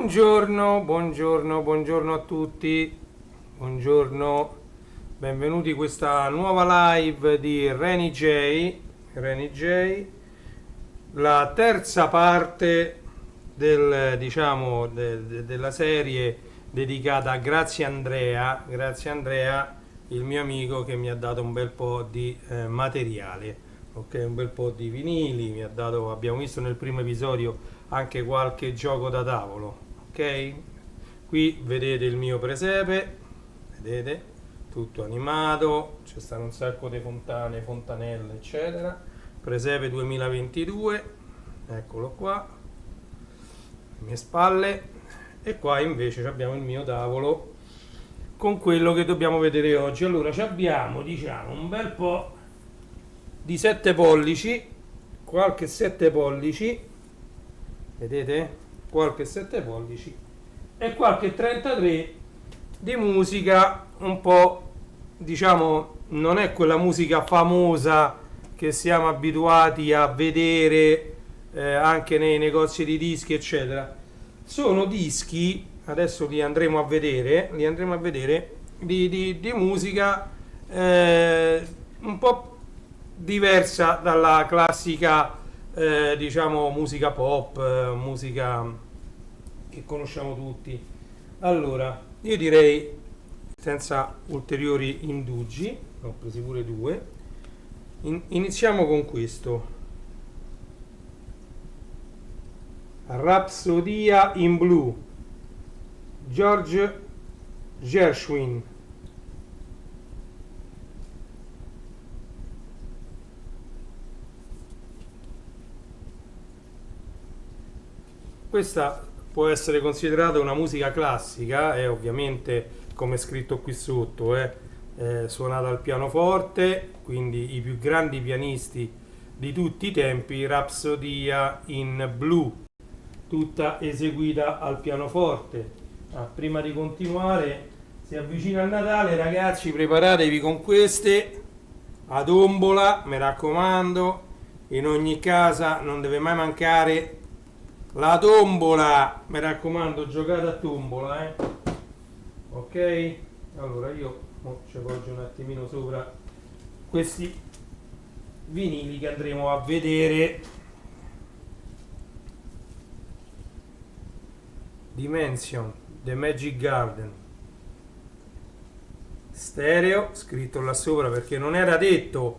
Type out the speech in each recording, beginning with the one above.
Buongiorno a tutti, buongiorno, benvenuti a questa nuova live di Reni J, la terza parte della serie dedicata a Grazie Andrea, il mio amico che mi ha dato un bel po' di materiale. Ok, un bel po' di vinili, mi ha dato, abbiamo visto nel primo episodio anche qualche gioco da tavolo, ok? Qui vedete il mio presepe, vedete? Tutto animato, ci stanno un sacco di fontane, fontanelle, eccetera. Presepe 2022, eccolo qua, alle mie spalle. E qua invece abbiamo il mio tavolo con quello che dobbiamo vedere oggi. Allora, abbiamo, diciamo, un bel po' di 7 pollici, qualche 7 pollici, vedete? Qualche 7 pollici e qualche 33 di musica un po', diciamo, non è quella musica famosa che siamo abituati a vedere anche nei negozi di dischi, eccetera. Sono dischi, adesso li andremo a vedere, di musica un po' diversa dalla classica, diciamo, musica pop, musica che conosciamo tutti. Allora, io direi, senza ulteriori indugi, ne ho presi pure due, iniziamo con questo. Rapsodia in Blue, George Gershwin. Questa può essere considerata una musica classica, è ovviamente, come è scritto qui sotto, suonata al pianoforte, quindi i più grandi pianisti di tutti i tempi, Rapsodia in Blu, tutta eseguita al pianoforte. Prima di continuare, si avvicina il Natale, ragazzi, preparatevi con queste a tombola, mi raccomando, in ogni casa non deve mai mancare la tombola, mi raccomando, giocate a tombola, ok? Allora io ci appoggio un attimino sopra questi vinili che andremo a vedere. Dimension, The Magic Garden, stereo, scritto là sopra perché non era detto,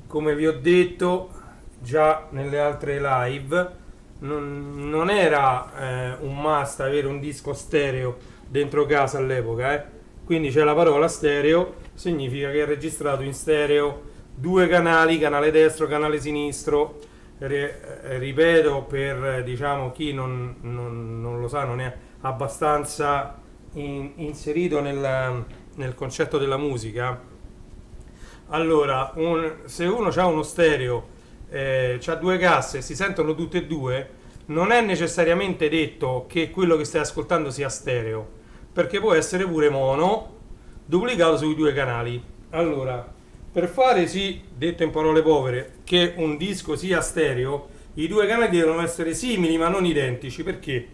come vi ho detto già nelle altre live, non era un must avere un disco stereo dentro casa all'epoca, quindi c'è la parola stereo, significa che è registrato in stereo, due canali, canale destro, canale sinistro. Ripeto, per, diciamo, chi non lo sa, non è abbastanza inserito nel concetto della musica. Allora, se uno ha uno stereo, c'ha due casse e si sentono tutte e due, non è necessariamente detto che quello che stai ascoltando sia stereo, perché può essere pure mono duplicato sui due canali. Allora, per fare sì, detto in parole povere, che un disco sia stereo, i due canali devono essere simili ma non identici. Perché?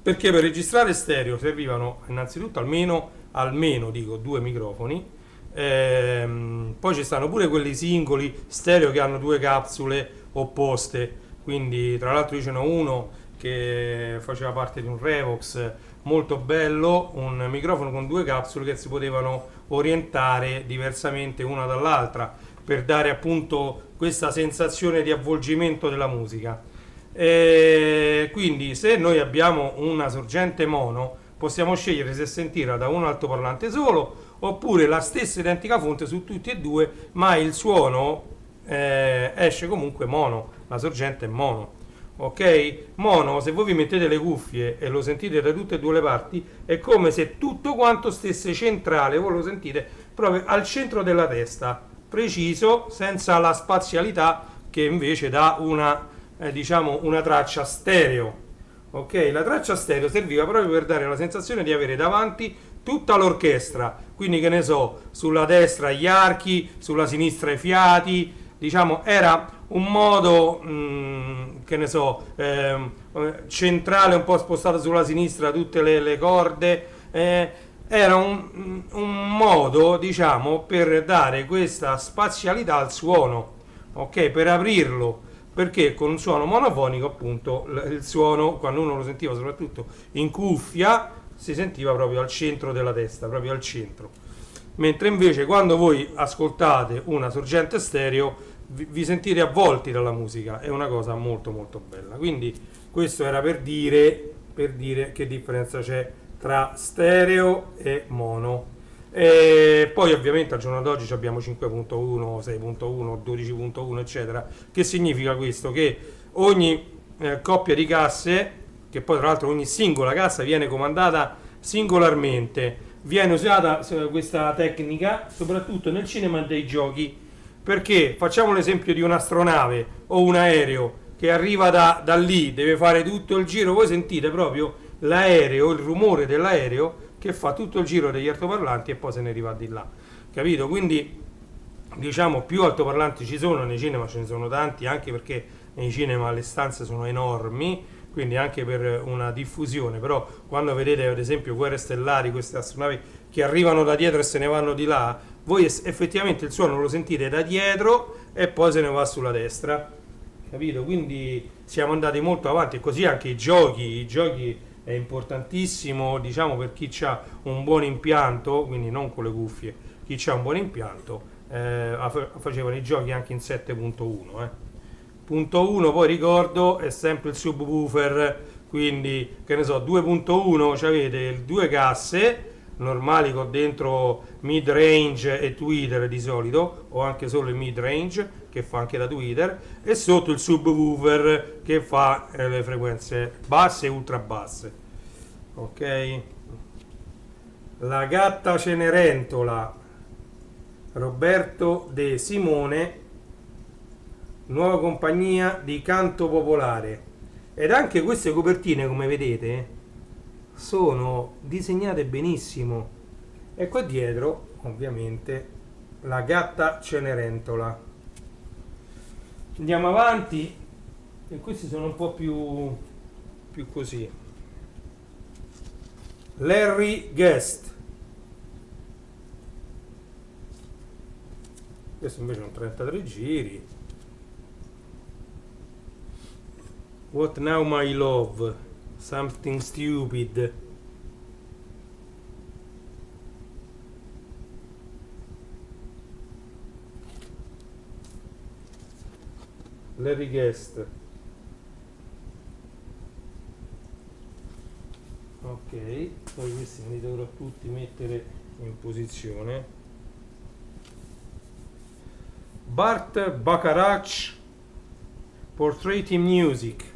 Perché per registrare stereo servivano innanzitutto almeno dico, due microfoni. Poi ci stanno pure quelli singoli stereo che hanno due capsule opposte, quindi tra l'altro io ce n'ho uno che faceva parte di un Revox molto bello, un microfono con due capsule che si potevano orientare diversamente una dall'altra per dare appunto questa sensazione di avvolgimento della musica. Quindi se noi abbiamo una sorgente mono, possiamo scegliere se sentirla da un altoparlante solo oppure la stessa identica fonte su tutti e due, ma il suono esce comunque mono, la sorgente è mono. Ok? Mono, se voi vi mettete le cuffie e lo sentite da tutte e due le parti, è come se tutto quanto stesse centrale, voi lo sentite proprio al centro della testa, preciso, senza la spazialità che invece dà diciamo una traccia stereo. Ok? La traccia stereo serviva proprio per dare la sensazione di avere davanti tutta l'orchestra, quindi che ne so, sulla destra gli archi, sulla sinistra i fiati, diciamo era un modo, che ne so, centrale un po' spostato sulla sinistra, tutte le corde. Era un modo, diciamo, per dare questa spazialità al suono, ok? Per aprirlo, perché con un suono monofonico, appunto, il suono, quando uno lo sentiva soprattutto in cuffia, si sentiva proprio al centro della testa, proprio al centro. Mentre invece quando voi ascoltate una sorgente stereo vi sentite avvolti dalla musica, è una cosa molto molto bella. Quindi questo era per dire che differenza c'è tra stereo e mono. E poi ovviamente al giorno d'oggi abbiamo 5.1, 6.1, 12.1 eccetera. Che significa questo? Che ogni coppia di casse, che poi tra l'altro ogni singola cassa viene comandata singolarmente, viene usata questa tecnica soprattutto nel cinema dei giochi, perché facciamo l'esempio di un'astronave o un aereo che arriva da lì, deve fare tutto il giro, voi sentite proprio l'aereo, il rumore dell'aereo che fa tutto il giro degli altoparlanti e poi se ne arriva di là, capito? Quindi diciamo più altoparlanti ci sono nei cinema, ce ne sono tanti, anche perché nei cinema le stanze sono enormi, quindi anche per una diffusione. Però quando vedete ad esempio Guerre Stellari, queste astronavi che arrivano da dietro e se ne vanno di là, voi effettivamente il suono lo sentite da dietro e poi se ne va sulla destra, capito? Quindi siamo andati molto avanti, e così anche i giochi è importantissimo, diciamo, per chi ha un buon impianto, quindi non con le cuffie, chi ha un buon impianto, facevano i giochi anche in 7.1. Punto 1, poi ricordo, è sempre il subwoofer, quindi che ne so, 2.1 avete due casse normali con dentro mid range e tweeter di solito, o anche solo il mid range che fa anche da tweeter, e sotto il subwoofer che fa le frequenze basse e ultra basse. Ok, la gatta Cenerentola, Roberto De Simone, nuova compagnia di canto popolare. Ed anche queste copertine, come vedete, sono disegnate benissimo. E qua dietro ovviamente la gatta Cenerentola. Andiamo avanti, e questi sono un po' più così. Larry Guest, questo invece è un 33 giri. What Now My Love, Something Stupid. Larry Guest. Ok, poi questi me li dovrò tutti mettere in posizione. Bart Bacharach, Portrait in Music.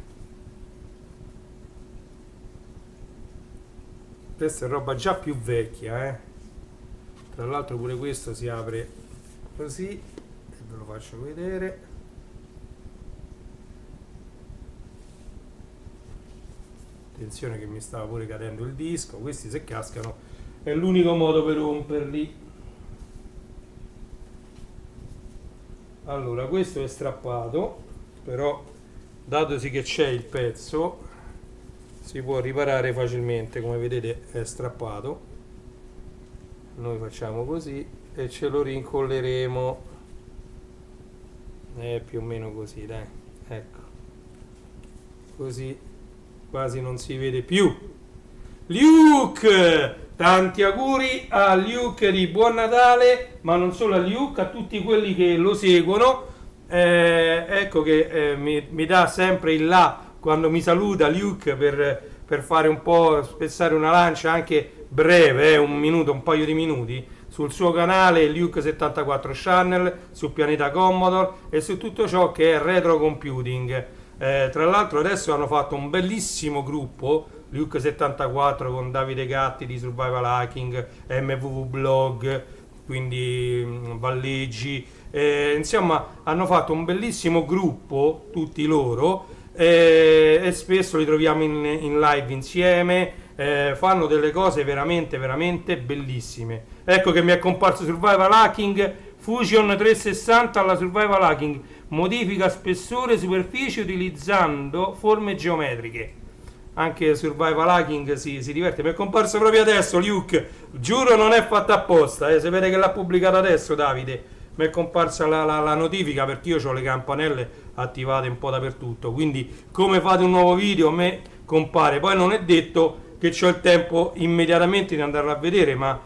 Questa è roba già più vecchia, Tra l'altro pure questo si apre così, e ve lo faccio vedere. Attenzione che mi stava pure cadendo il disco, questi se cascano è l'unico modo per romperli. Allora, questo è strappato, però datosi che c'è il pezzo si può riparare facilmente, come vedete è strappato. Noi facciamo così e ce lo rincolleremo, più o meno così, dai, ecco, così quasi non si vede più. Luke, tanti auguri a Luke di Buon Natale, ma non solo a Luke, a tutti quelli che lo seguono. Ecco che mi dà sempre il là quando mi saluta Luke, per fare un po', spezzare una lancia anche breve, un minuto, un paio di minuti, sul suo canale Luke74 Channel, su Pianeta Commodore e su tutto ciò che è retro computing. Tra l'altro adesso hanno fatto un bellissimo gruppo, Luke74, con Davide Gatti di Survival Hacking, MVV Blog, quindi Valleggi, insomma hanno fatto un bellissimo gruppo tutti loro, e spesso li troviamo in live insieme, fanno delle cose veramente veramente bellissime. Ecco che mi è comparso Survival Hacking, Fusion 360 alla Survival Hacking, modifica spessore e superficie utilizzando forme geometriche. Anche Survival Hacking si diverte. Mi è comparso proprio adesso, Luke. Giuro non è fatta apposta. Si vede che l'ha pubblicata adesso, Davide. Mi è comparsa la notifica perché io ho le campanelle attivate un po' dappertutto. Quindi, come fate un nuovo video, a me compare. Poi non è detto che ho il tempo immediatamente di andarlo a vedere, ma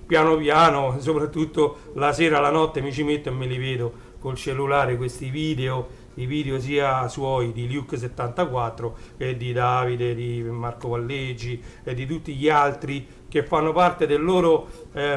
piano piano, soprattutto la sera, la notte, mi ci metto e me li vedo col cellulare questi video. I video sia suoi di Luke74 che di Davide, di Marco Valleggi e di tutti gli altri che fanno parte del loro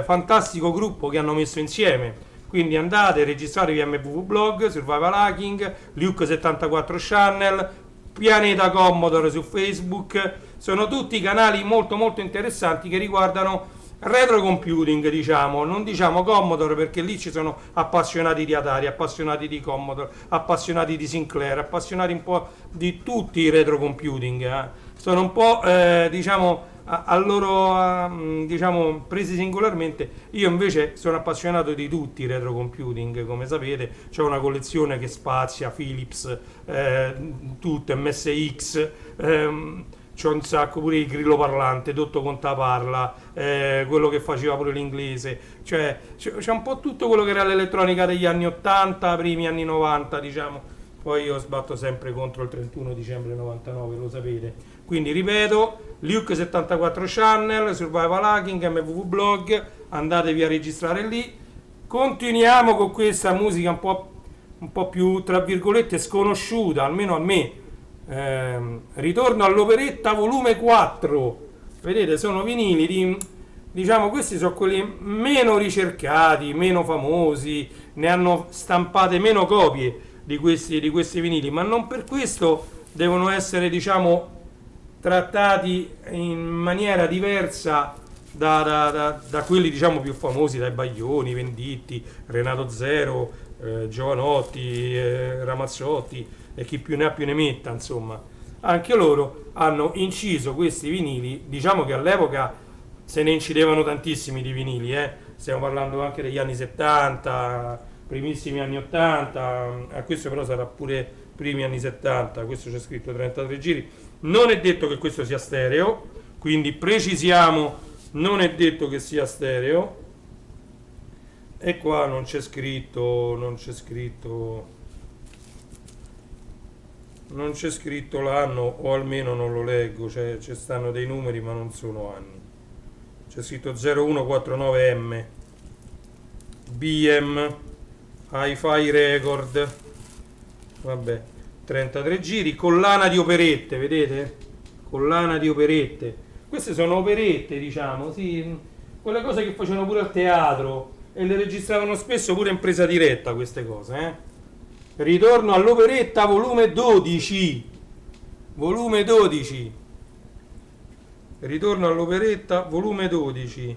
fantastico gruppo che hanno messo insieme. Quindi andate, registratevi a MVV Blog, Survival Hacking, Luke74 Channel, Pianeta Commodore su Facebook. Sono tutti canali molto molto interessanti che riguardano retro computing, diciamo, non diciamo Commodore perché lì ci sono appassionati di Atari, appassionati di Commodore, appassionati di Sinclair, appassionati un po' di tutti i retro computing. Sono un po' diciamo a loro diciamo presi singolarmente. Io invece sono appassionato di tutti i retro computing, come sapete, c'è una collezione che spazia Philips, tutto MSX, c'ho un sacco, pure il grillo parlante, Dotto Contaparla, quello che faceva pure l'inglese, cioè c'è un po' tutto quello che era l'elettronica degli anni 80, primi anni 90, diciamo. Poi io sbatto sempre contro il 31 dicembre 99, lo sapete. Quindi ripeto, Luke74 Channel, Survival Hacking, MVV Blog, andatevi a registrare lì. Continuiamo con questa musica un po' più, tra virgolette, sconosciuta, almeno a me. Ritorno all'operetta volume 4. Vedete, sono vinili di, diciamo, questi sono quelli meno ricercati, meno famosi, ne hanno stampate meno copie di questi vinili, ma non per questo devono essere, diciamo, trattati in maniera diversa da quelli, diciamo, più famosi, dai Baglioni, Venditti, Renato Zero, Giovanotti, Ramazzotti e chi più ne ha più ne metta, insomma. Anche loro hanno inciso questi vinili, diciamo che all'epoca se ne incidevano tantissimi di vinili, stiamo parlando anche degli anni 70, primissimi anni 80, a questo però sarà pure primi anni 70, questo c'è scritto 33 giri. Non è detto che questo sia stereo, quindi precisiamo, non è detto che sia stereo. E qua non c'è scritto l'anno, o almeno non lo leggo, cioè ci stanno dei numeri ma non sono anni. C'è scritto 0149M BM Hi-Fi Record, vabbè, 33 giri, collana di operette, vedete? Collana di operette. Queste sono operette, diciamo, sì, quelle cose che facevano pure al teatro e le registravano spesso pure in presa diretta, queste cose, Ritorno all'operetta volume 12. Volume 12. Ritorno all'operetta volume 12.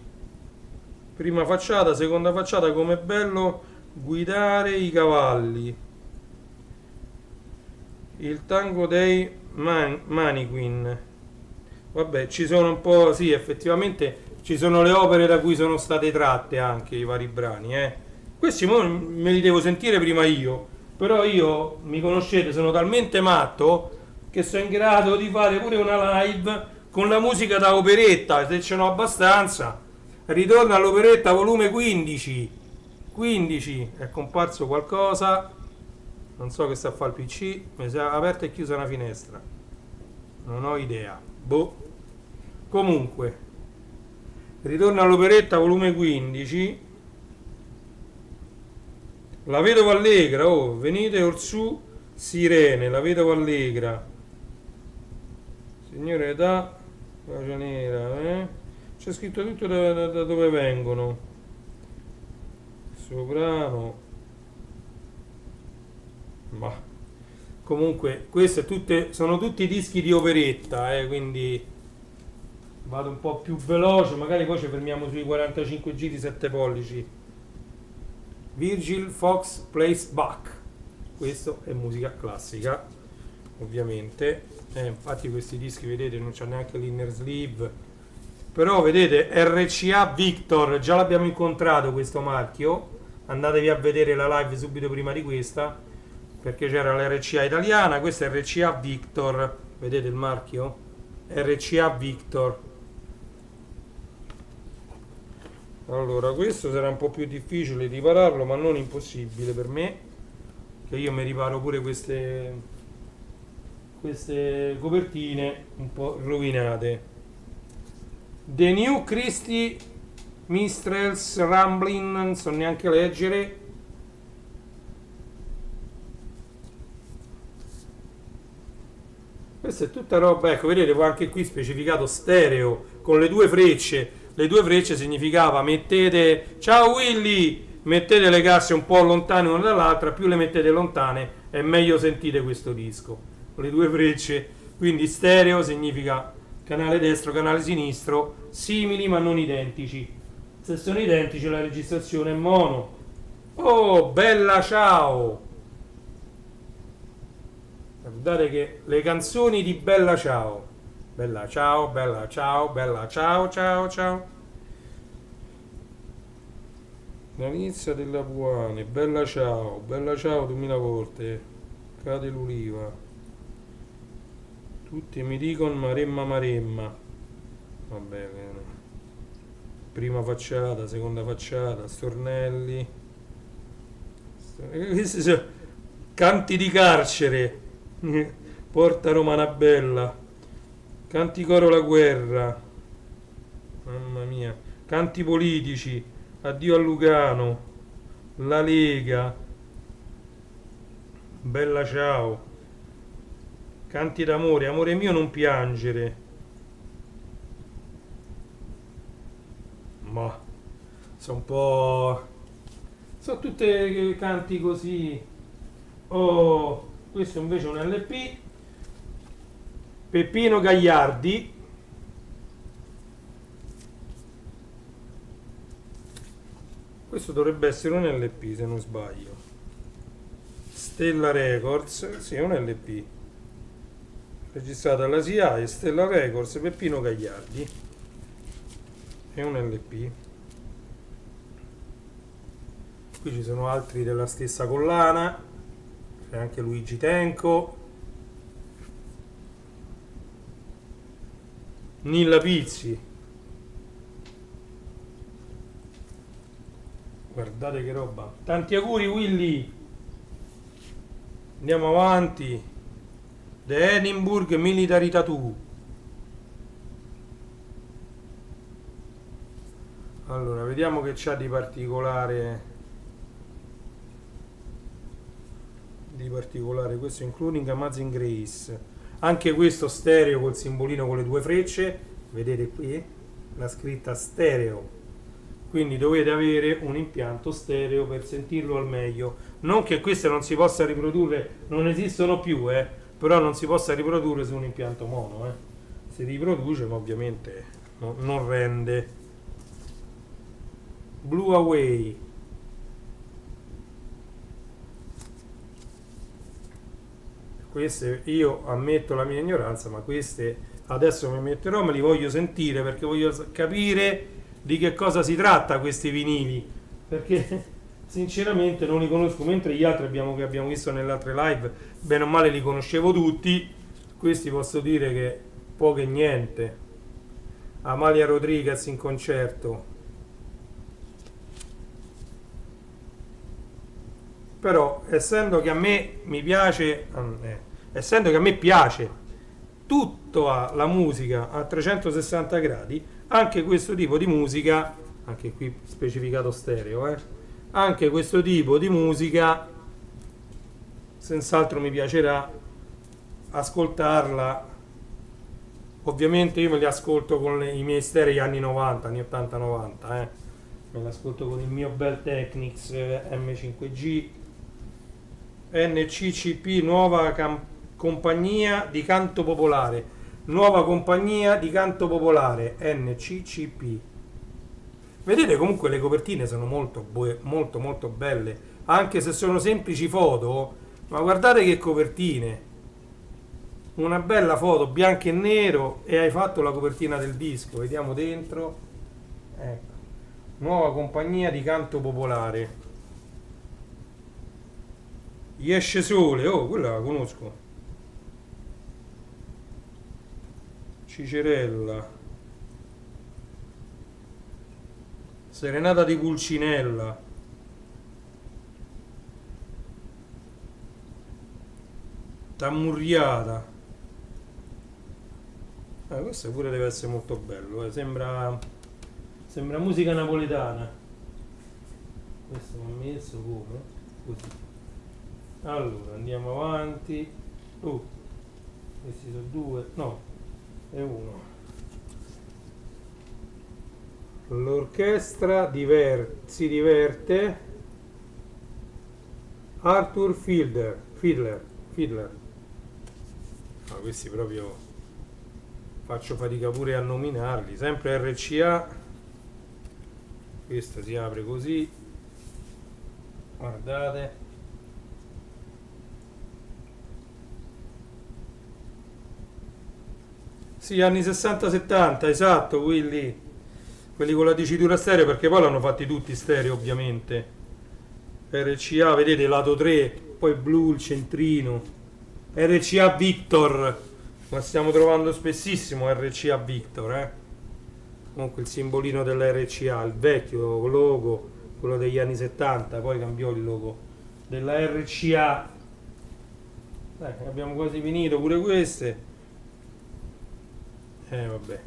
Prima facciata, seconda facciata, com'è bello guidare i cavalli. Il tango dei Mannequin. Vabbè, ci sono un po', sì, effettivamente ci sono le opere da cui sono state tratte anche i vari brani, Questi me li devo sentire prima io. Però io, mi conoscete, sono talmente matto che sono in grado di fare pure una live con la musica da operetta, se ce n'ho abbastanza. Ritorno all'operetta volume 15. 15, è comparso qualcosa, non so che sta a fare il PC, mi si è aperta e chiusa una finestra, non ho idea, boh. Comunque, ritorno all'operetta volume 15. La vedova allegra, oh, venite orsù, sirene, la vedova allegra. Signore età, pace nera, C'è scritto tutto da dove vengono. Soprano. Ma comunque, queste sono tutti dischi di operetta, quindi vado un po' più veloce, magari poi ci fermiamo sui 45 giri 7 pollici. Virgil Fox Plays Bach, questo è musica classica ovviamente, infatti questi dischi vedete non c'è neanche l'inner sleeve, però vedete RCA Victor, già l'abbiamo incontrato questo marchio, andatevi a vedere la live subito prima di questa, perché c'era l'RCA italiana, questa è RCA Victor, vedete il marchio? RCA Victor. Allora, questo sarà un po' più difficile ripararlo, ma non impossibile per me, che io mi riparo pure queste copertine un po' rovinate. The New Christie Mistrels Rambling, non so neanche leggere. Questa è tutta roba, ecco, vedete anche qui specificato stereo con le due frecce. Le due frecce significava mettete, ciao Willy, mettete le casse un po' lontane una dall'altra, più le mettete lontane e meglio sentite questo disco. Con le due frecce, quindi stereo significa canale destro, canale sinistro, simili ma non identici. Se sono identici la registrazione è mono. Oh, bella ciao! Guardate che le canzoni di Bella Ciao. Bella ciao, bella ciao, bella ciao, ciao, ciao. L'Alizia della Puane, bella ciao 2000 volte. Cade l'uliva. Tutti mi dicono maremma maremma. Vabbè, bene. Prima facciata, seconda facciata, stornelli. Questi sono canti di carcere. Porta Romana Bella. Canti coro la guerra. Mamma mia. Canti politici. Addio a Lugano. La Lega. Bella ciao. Canti d'amore. Amore mio non piangere. Ma sono un po'. Sono tutte canti così. Oh, questo invece è un LP. Peppino Gagliardi. Questo dovrebbe essere un LP se non sbaglio. Stella Records, sì, è un LP. Registrato alla SIAE, Stella Records, Peppino Gagliardi. È un LP. Qui ci sono altri della stessa collana. C'è anche Luigi Tenco. Nilla Pizzi. Guardate che roba. Tanti auguri Willy. Andiamo avanti. The Edinburgh Military Tattoo. Allora, vediamo che c'ha di particolare. Questo including Amazing Grace. Anche questo stereo col simbolino con le due frecce. Vedete qui la scritta stereo. Quindi dovete avere un impianto stereo per sentirlo al meglio. Non che queste non si possa riprodurre, non esistono più, però non si possa riprodurre su un impianto mono. Si riproduce, ma ovviamente non rende. Blue Away. Queste, io ammetto la mia ignoranza, ma queste adesso mi metterò, me li voglio sentire perché voglio capire di che cosa si tratta questi vinili, perché sinceramente non li conosco, mentre gli altri che abbiamo visto nelle altre live bene o male li conoscevo tutti. Questi posso dire che poco e niente. Amalia Rodriguez in concerto, però essendo che a me piace tutta la musica a 360 gradi, anche questo tipo di musica, anche qui specificato stereo, anche questo tipo di musica senz'altro mi piacerà ascoltarla. Ovviamente io me li ascolto con i miei sterei anni 90, anni 80-90, me li ascolto con il mio bel Technics M5G NCCP, nuova compagnia di canto popolare. Nuova compagnia di canto popolare, NCCP. Vedete, comunque le copertine sono molto belle, anche se sono semplici foto, ma guardate che copertine. Una bella foto bianco e nero e hai fatto la copertina del disco. Vediamo dentro. Ecco. Nuova compagnia di canto popolare. Gli esce sole, oh, quella la conosco. Cicerella. Serenata di Pulcinella. Tammurriata. Questo pure deve essere molto bello, sembra musica napoletana. Questo va messo come? Così. Allora, andiamo avanti. Questi sono due, no, è uno. L'orchestra si diverte. Arthur Fiedler. Questi proprio faccio fatica pure a nominarli. Sempre RCA. Questa si apre così. Guardate. Sì, anni 60-70, esatto, quelli con la dicitura stereo, perché poi l'hanno fatti tutti stereo ovviamente. RCA, vedete, lato 3, poi blu, il centrino. RCA Victor, la stiamo trovando spessissimo RCA Victor, Comunque il simbolino dell'RCA, il vecchio logo, quello degli anni 70, poi cambiò il logo della RCA. Abbiamo quasi finito pure queste. Vabbè.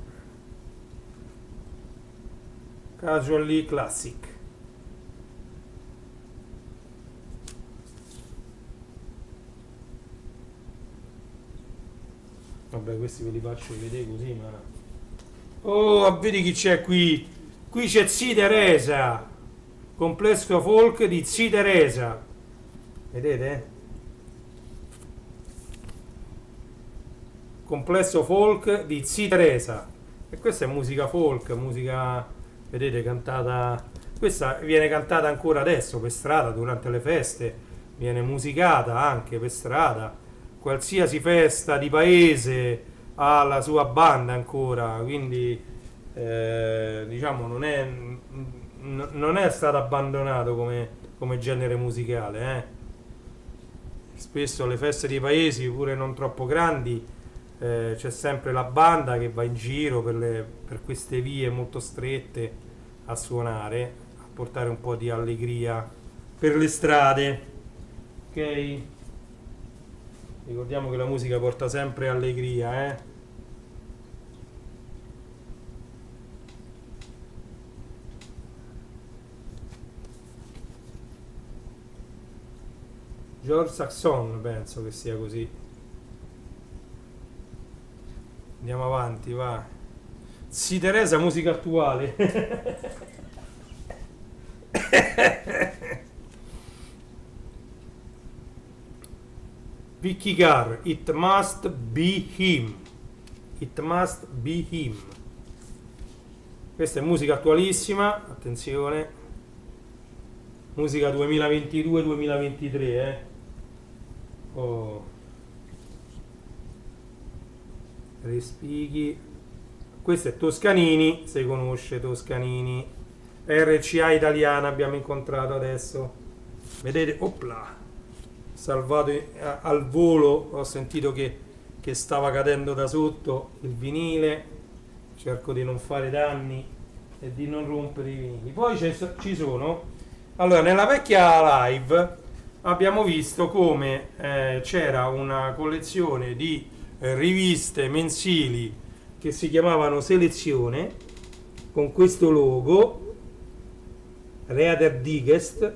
Casually Classic. Vabbè, questi ve li faccio vedere così, ma... Oh, vedi chi c'è qui? Qui c'è Zia Teresa. Complesso folk di Zia Teresa. Vedete? Complesso folk di Zia Teresa. E questa è musica folk, musica, vedete, cantata. Questa viene cantata ancora adesso per strada durante le feste, viene musicata anche per strada. Qualsiasi festa di paese ha la sua banda ancora, quindi diciamo non è stato abbandonato come genere musicale. Spesso alle feste dei paesi, pure non troppo grandi, c'è sempre la banda che va in giro per queste vie molto strette a suonare, a portare un po' di allegria per le strade. Ok? Ricordiamo che la musica porta sempre allegria, George Saxon, penso che sia così. Andiamo avanti, va. Zia Teresa, musica attuale. Vicky Carr, It Must Be Him. It Must Be Him. Questa è musica attualissima, attenzione. Musica 2022-2023, Oh. Respighi. Questo è Toscanini, se conosce Toscanini. RCA italiana abbiamo incontrato adesso. Vedete? Opla. Salvato al volo, ho sentito che stava cadendo da sotto il vinile. Cerco di non fare danni e di non rompere i vinili. Poi ci sono. Allora, nella vecchia live abbiamo visto come c'era una collezione di riviste mensili che si chiamavano Selezione, con questo logo Reader Digest,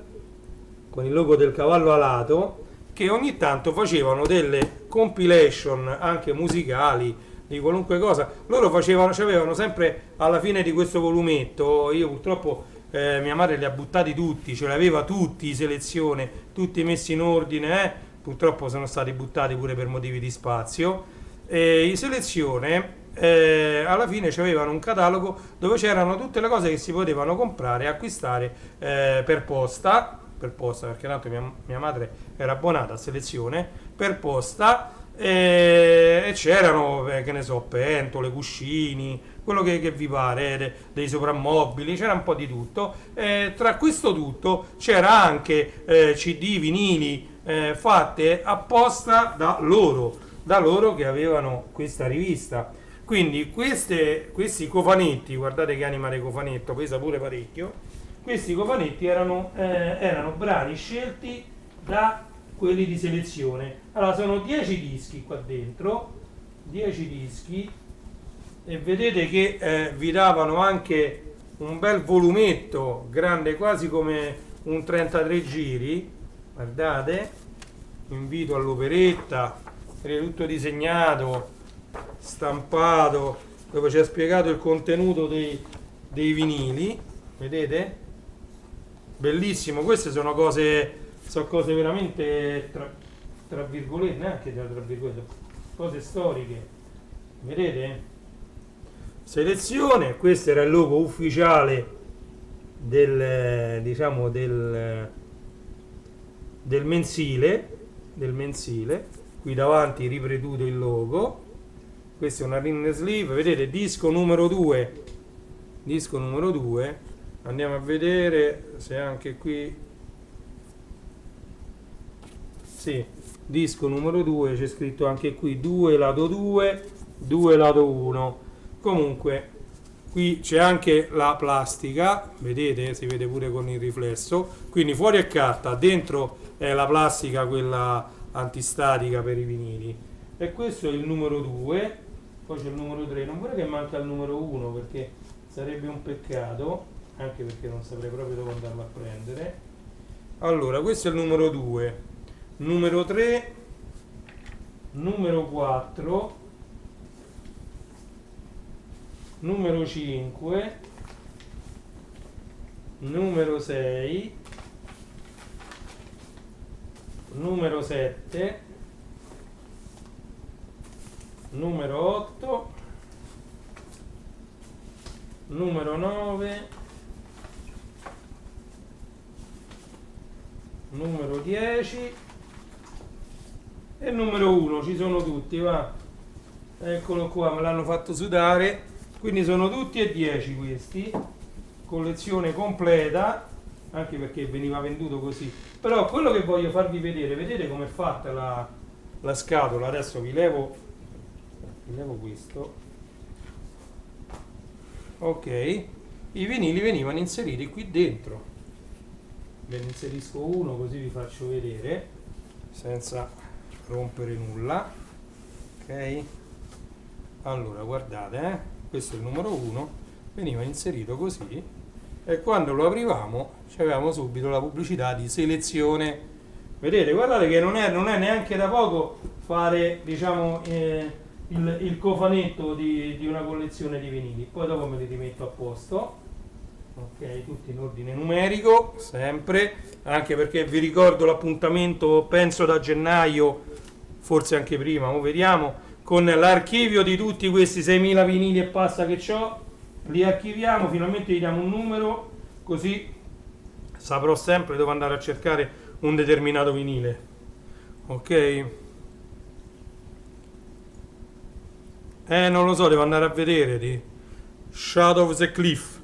con il logo del cavallo alato, che ogni tanto facevano delle compilation anche musicali di qualunque cosa. Loro c'avevano sempre alla fine di questo volumetto, io purtroppo mia madre li ha buttati tutti, ce li aveva tutti i Selezione, tutti messi in ordine, purtroppo sono stati buttati pure per motivi di spazio. I Selezione alla fine avevano un catalogo dove c'erano tutte le cose che si potevano comprare e acquistare per posta, perché tanto mia madre era abbonata a Selezione, per posta, e c'erano, che ne so, pentole, cuscini, quello che vi pare, dei soprammobili, c'era un po' di tutto. Tra questo tutto c'era anche CD, vinili, fatte apposta da loro che avevano questa rivista. Quindi questi cofanetti, guardate che anima di cofanetto, pesa pure parecchio. Questi cofanetti erano brani scelti da quelli di selezione. Allora sono 10 dischi qua dentro, 10 dischi, e vedete che vi davano anche un bel volumetto grande, quasi come un 33 giri. Guardate, invito all'operetta, è tutto disegnato, stampato, dove c'è spiegato il contenuto dei vinili, vedete? Bellissimo. Queste sono cose veramente tra virgolette, neanche tra virgolette, cose storiche, vedete? Selezione. Questo era il logo ufficiale del mensile. Qui davanti ripetuto il logo. Questa è una ring sleeve, vedete, disco numero 2. Andiamo a vedere se anche qui, sì, disco numero 2, c'è scritto anche qui 2 lato 2, 2 lato 1. Comunque qui c'è anche la plastica, vedete, si vede pure con il riflesso, quindi fuori è carta, dentro è la plastica, quella antistatica per i vinili. E questo è il numero 2, poi c'è il numero 3, non vorrei che manca il numero 1 perché sarebbe un peccato, anche perché non saprei proprio dove andarlo a prendere. Allora, questo è il numero 2, numero 3, numero 4, numero 5, numero 6, numero 7, numero 8, numero 9, numero 10 e numero 1. Ci sono tutti, va, eccolo qua, me l'hanno fatto sudare. Quindi sono tutti e 10 questi, collezione completa, anche perché veniva venduto così. Però quello che voglio farvi vedere, vedete com'è fatta la scatola. Adesso vi levo questo. Ok, i vinili venivano inseriti qui dentro. Ve ne inserisco uno così vi faccio vedere, senza rompere nulla. Ok, allora guardate, questo è il numero 1, veniva inserito così, e quando lo aprivamo avevamo subito la pubblicità di selezione. Vedete, guardate che non è neanche da poco fare, diciamo, il cofanetto di una collezione di vinili. Poi dopo me li rimetto a posto, ok, tutti in ordine numerico sempre, anche perché vi ricordo l'appuntamento, penso da gennaio, forse anche prima, ora vediamo, con l'archivio di tutti questi 6.000 vinili e passa che ho. Li archiviamo, finalmente gli diamo un numero, così saprò sempre dove andare a cercare un determinato vinile. Ok, non lo so, devo andare a vedere di Shadow of the Cliff,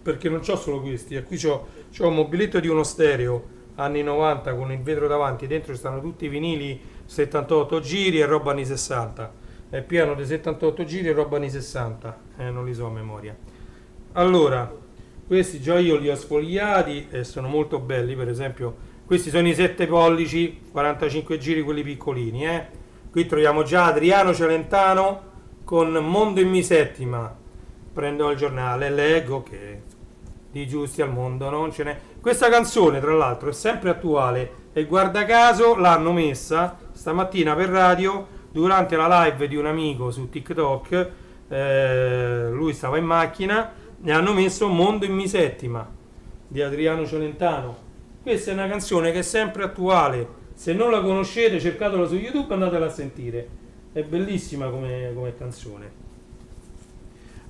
perché non c'ho solo questi, e qui c'ho un mobiletto di uno stereo anni 90 con il vetro davanti, dentro ci stanno tutti i vinili 78 giri e roba anni 60, è pieno di 78 giri e roba anni 60, non li so a memoria. Allora, questi già io li ho sfogliati e sono molto belli. Per esempio questi sono i 7 pollici 45 giri, quelli piccolini, qui troviamo già Adriano Celentano con Mondo in mi settima. Prendo il giornale, leggo che di giusti al mondo non ce n'è. Questa canzone tra l'altro è sempre attuale e guarda caso l'hanno messa stamattina per radio durante la live di un amico su TikTok. Lui stava in macchina e hanno messo Mondo in mi settima di Adriano Celentano. Questa è una canzone che è sempre attuale, se non la conoscete cercatela su YouTube, andatela a sentire, è bellissima come canzone.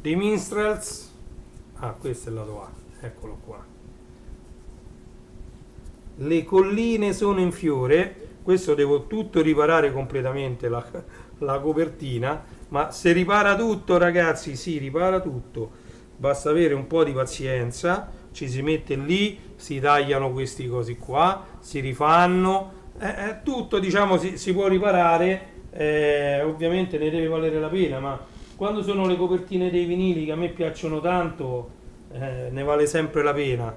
dei Minstrels. Questo è il lato A, eccolo qua. Le colline sono in fiore. Questo devo tutto riparare completamente, la copertina, ma se ripara tutto, ragazzi, si ripara tutto, basta avere un po' di pazienza. ci si mette lì, si tagliano questi cosi qua, si rifanno, tutto diciamo si può riparare, ovviamente ne deve valere la pena, ma quando sono le copertine dei vinili che a me piacciono tanto, ne vale sempre la pena.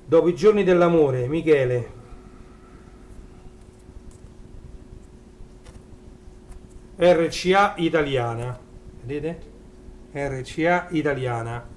Dopo i giorni dell'amore, Michele. RCA italiana, vedete? RCA italiana.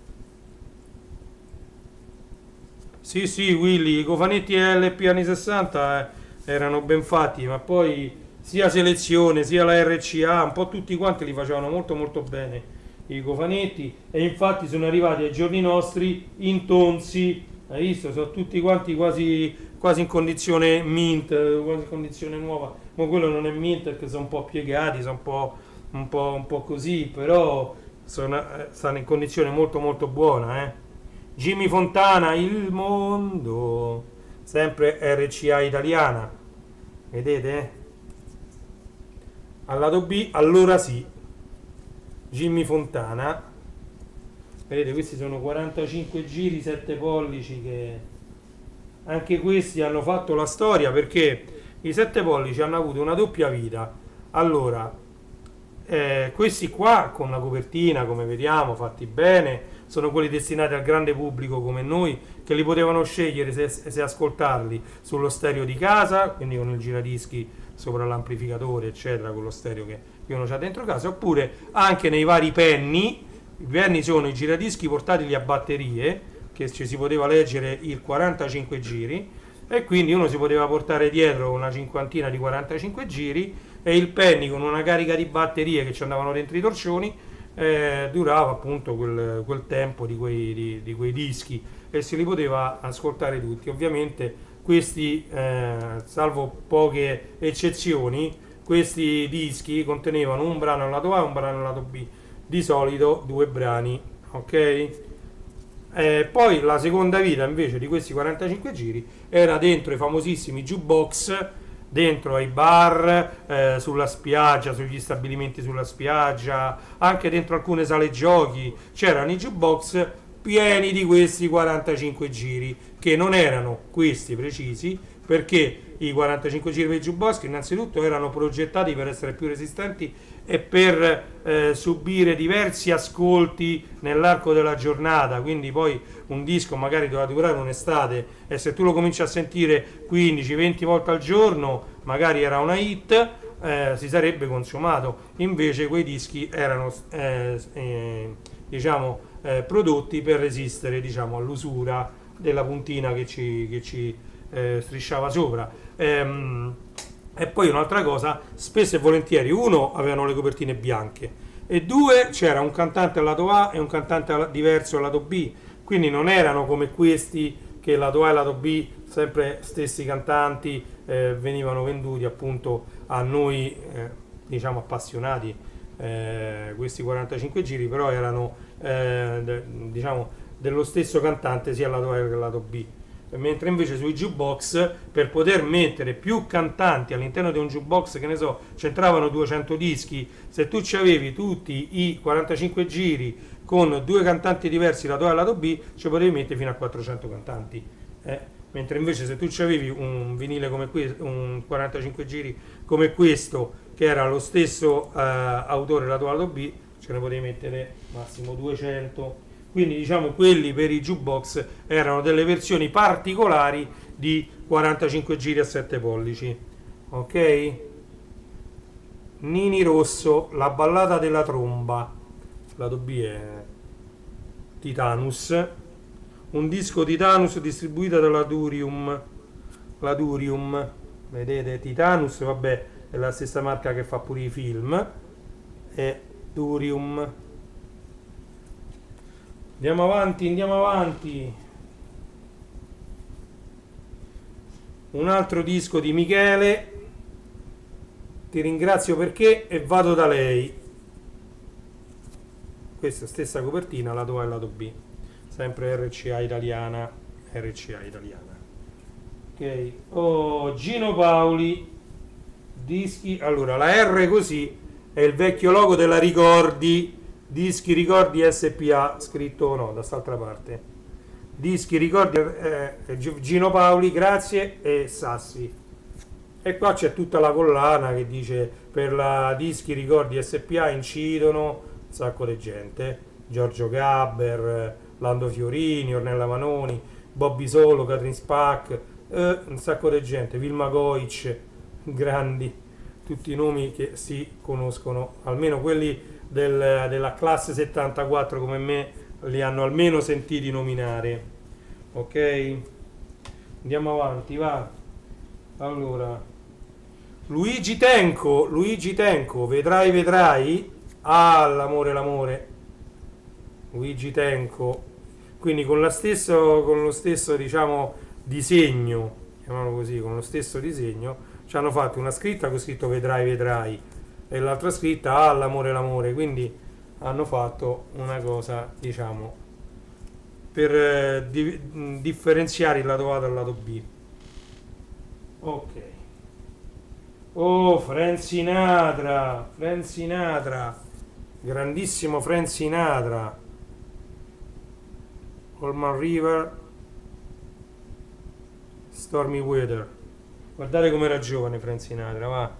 Sì, sì, Willy, i cofanetti LP anni 60 erano ben fatti, ma poi sia Selezione sia la RCA, un po' tutti quanti li facevano molto molto bene i cofanetti, e infatti sono arrivati ai giorni nostri in tonsi, hai visto? Sono tutti quanti quasi in condizione mint, quasi in condizione nuova, ma quello non è mint perché sono un po' piegati, sono un po' così, però stanno in condizione molto molto buona, eh. Jimmy Fontana, il mondo, sempre RCA italiana, vedete? Al lato B, allora sì, Jimmy Fontana, vedete, questi sono 45 giri, 7 pollici, che anche questi hanno fatto la storia, perché i 7 pollici hanno avuto una doppia vita. Allora, questi qua con la copertina, come vediamo, fatti bene, sono quelli destinati al grande pubblico come noi, che li potevano scegliere se ascoltarli sullo stereo di casa, quindi con il giradischi sopra l'amplificatore, eccetera, con lo stereo che uno c'ha dentro casa, oppure anche nei vari penny. I penny sono i giradischi portatili a batterie, che ci si poteva leggere il 45 giri, e quindi uno si poteva portare dietro una cinquantina di 45 giri, e il penny con una carica di batterie che ci andavano dentro i torcioni durava appunto quel tempo di quei dischi, e se li poteva ascoltare tutti. Ovviamente questi, salvo poche eccezioni, questi dischi contenevano un brano al lato A e un brano al lato B, di solito 2 brani, ok? Poi la seconda vita invece di questi 45 giri era dentro i famosissimi jukebox, dentro ai bar, sulla spiaggia, sugli stabilimenti sulla spiaggia, anche dentro alcune sale giochi c'erano i jukebox pieni di questi 45 giri, che non erano questi precisi, perché i 45 giri per jukebox innanzitutto erano progettati per essere più resistenti e per subire diversi ascolti nell'arco della giornata, quindi poi un disco magari doveva durare un'estate, e se tu lo cominci a sentire 15-20 volte al giorno magari era una hit, si sarebbe consumato. Invece quei dischi erano diciamo prodotti per resistere, diciamo, all'usura della puntina che ci strisciava sopra. E poi un'altra cosa, spesso e volentieri, uno, avevano le copertine bianche, e due, c'era un cantante al lato A e un cantante diverso al lato B, quindi non erano come questi che lato A e lato B, sempre stessi cantanti, venivano venduti appunto a noi, diciamo appassionati, questi 45 giri, però erano diciamo dello stesso cantante sia al lato A che al lato B. Mentre invece sui jukebox, per poter mettere più cantanti all'interno di un jukebox, che ne so, c'entravano 200 dischi, se tu ci avevi tutti i 45 giri con 2 cantanti diversi lato A e lato B, ci potevi mettere fino a 400 cantanti, mentre invece se tu ci avevi un vinile come questo, un 45 giri come questo, che era lo stesso autore lato A e lato B, ce ne potevi mettere massimo 200. Quindi diciamo quelli per i jukebox erano delle versioni particolari di 45 giri a 7 pollici, ok? Nini Rosso, la ballata della tromba, lato B è Titanus, un disco Titanus distribuito dalla Durium, la Durium, vedete, Titanus, vabbè, è la stessa marca che fa pure i film, è Durium. Andiamo avanti, andiamo avanti. Un altro disco di Michele. Ti ringrazio perché e vado da lei. Questa stessa copertina, lato A e lato B. Sempre RCA italiana. RCA italiana. Ok. Oh, Gino Paoli. Dischi. Allora, la R così è il vecchio logo della Ricordi. Dischi Ricordi SPA, scritto no, da quest'altra parte. Dischi Ricordi Gino Paoli, grazie e Sassi. E qua c'è tutta la collana che dice per la Dischi Ricordi SPA incidono un sacco di gente. Giorgio Gabber, Lando Fiorini, Ornella Vanoni, Bobby Solo, Catherine Spack, un sacco di gente, Vilma Goic, grandi, tutti i nomi che si conoscono, almeno quelli della classe 74 come me li hanno almeno sentiti nominare. Ok? Andiamo avanti, va. Allora, Luigi Tenco, vedrai, ah, l'amore. Luigi Tenco, quindi con lo stesso diciamo disegno, chiamiamolo così, con lo stesso disegno, ci hanno fatto una scritta con scritto vedrai e l'altra scritta ah, l'amore, quindi hanno fatto una cosa diciamo per differenziare il lato A dal lato B. Ok. Oh, Frank Sinatra, grandissimo Frank Sinatra, Allman River, Stormy Weather. Guardate com'era giovane Frank Sinatra, va.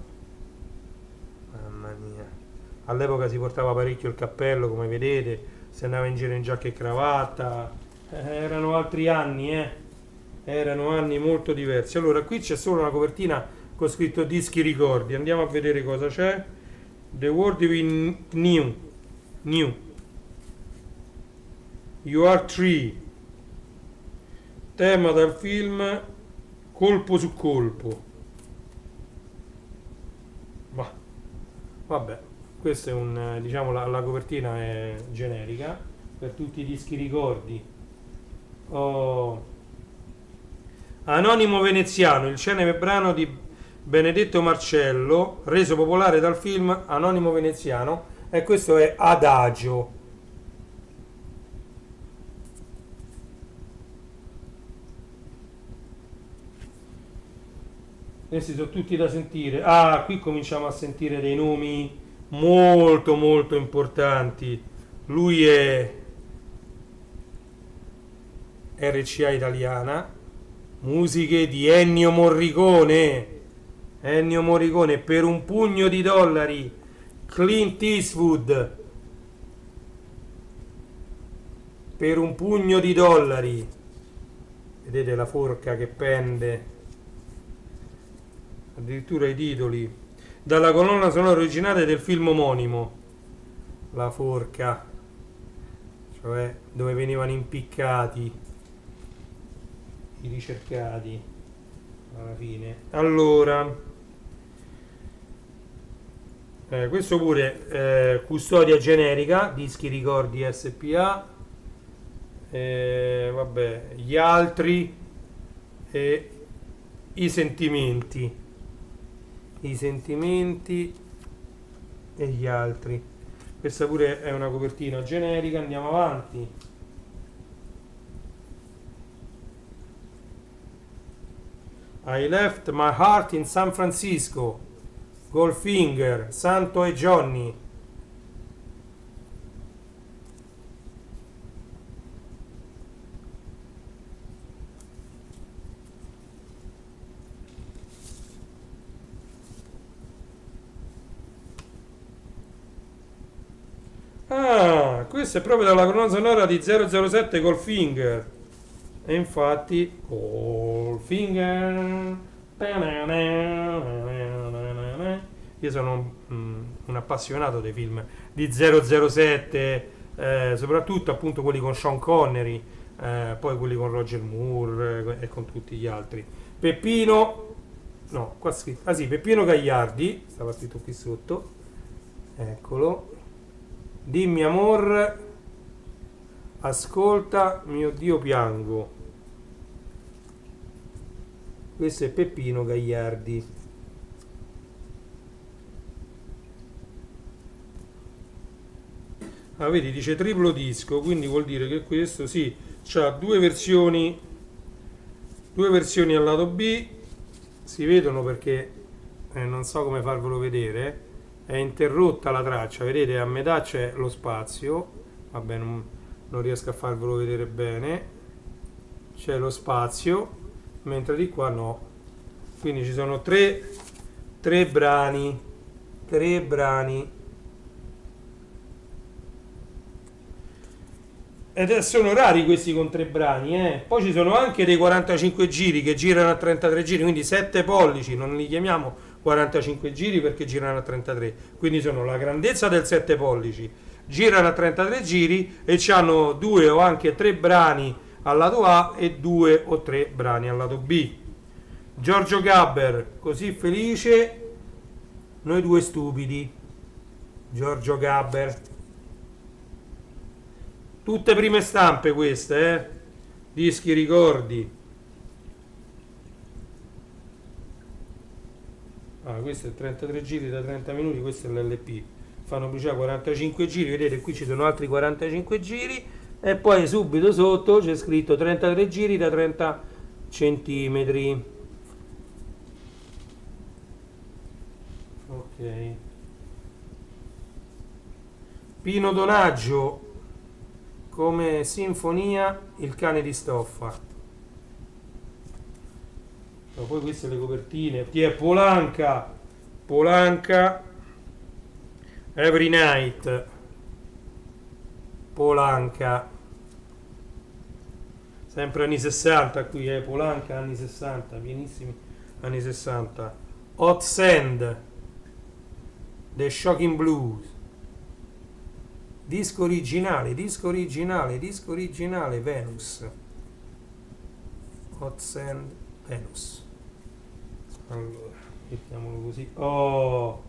Mamma mia. All'epoca si portava parecchio il cappello, come vedete, si andava in giro in giacca e cravatta. Erano altri anni, Erano anni molto diversi. Allora, qui c'è solo una copertina con scritto Dischi Ricordi. Andiamo a vedere cosa c'è. The World We Knew. You Are Three. Tema dal film Colpo su colpo. Ma vabbè, questa è un diciamo la copertina è generica per tutti i dischi ricordi. Oh. Anonimo veneziano, il celebre brano di Benedetto Marcello, reso popolare dal film Anonimo veneziano, e questo è Adagio. Questi sono tutti da sentire. Ah, qui cominciamo a sentire dei nomi molto molto importanti. Lui è RCA italiana, musiche di Ennio Morricone. Ennio Morricone, per un pugno di dollari. Clint Eastwood, per un pugno di dollari. Vedete la forca che pende. Addirittura i titoli. Dalla colonna sonora originale del film omonimo. La forca, cioè dove venivano impiccati i ricercati alla fine. Allora, questo pure custodia generica, dischi ricordi SPA, vabbè, gli altri e i sentimenti e gli altri. Questa pure è una copertina generica. Andiamo avanti. I left my heart in San Francisco, Goldfinger, Santo e Johnny. Ah, questo è proprio dalla colonna sonora di 007 Goldfinger. E infatti Goldfinger. Io sono un appassionato dei film di 007, soprattutto appunto quelli con Sean Connery, poi quelli con Roger Moore e con tutti gli altri. Peppino, no, qua scritto, ah sì, Peppino Gagliardi, stava scritto qui sotto, eccolo. Dimmi amor, ascolta, mio Dio piango. Questo è Peppino Gagliardi. Ah, vedi, dice triplo disco, quindi vuol dire che questo sì, c'ha due versioni al lato B, si vedono perché non so come farvelo vedere, è interrotta la traccia, vedete a metà c'è lo spazio, vabbè non riesco a farvelo vedere bene, c'è lo spazio, mentre di qua no, quindi ci sono tre brani, ed sono rari questi con 3 brani, Poi ci sono anche dei 45 giri che girano a 33 giri, quindi 7 pollici, non li chiamiamo 45 giri perché girano a 33, quindi sono la grandezza del 7 pollici, girano a 33 giri e hanno 2 o anche 3 brani al lato A e 2 o 3 brani al lato B. Giorgio Gabber, così felice, noi due stupidi. Giorgio Gabber. Tutte prime stampe queste, dischi ricordi. Questo è 33 giri da 30 minuti, questo è l'LP. Fanno pubblicità 45 giri, vedete qui ci sono altri 45 giri e poi subito sotto c'è scritto 33 giri da 30 centimetri. Ok. Pino Donaggio come sinfonia Il cane di stoffa. Poi queste le copertine, Polanca, Every Night, Polanca, sempre anni 60 qui, Polanca anni 60, pienissimi anni 60, Hot Sand, The Shocking Blues, disco originale, Venus, Hot Sand, Venus. Allora, mettiamolo così. Oh,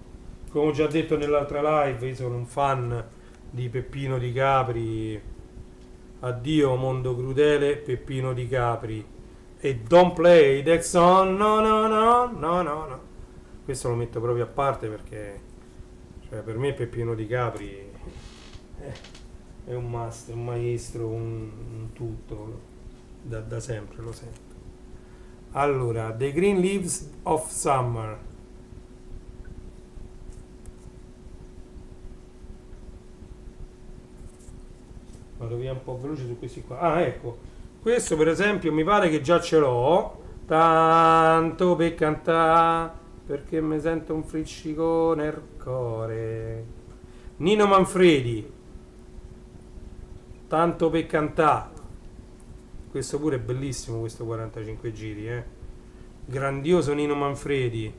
come ho già detto nell'altra live, io sono un fan di Peppino Di Capri. Addio mondo crudele, Peppino Di Capri. E Don't Play That Song, no. Questo lo metto proprio a parte perché, cioè, per me Peppino Di Capri è un master, un maestro, un tutto, da sempre lo sento. Allora, The Green Leaves of Summer. Vado via un po' veloce su questi qua. Ecco, questo per esempio mi pare che già ce l'ho. Tanto per cantare, perché mi sento un friccico nel cuore. Nino Manfredi. Tanto per cantare. Questo pure è bellissimo, questo 45 giri, grandioso Nino Manfredi.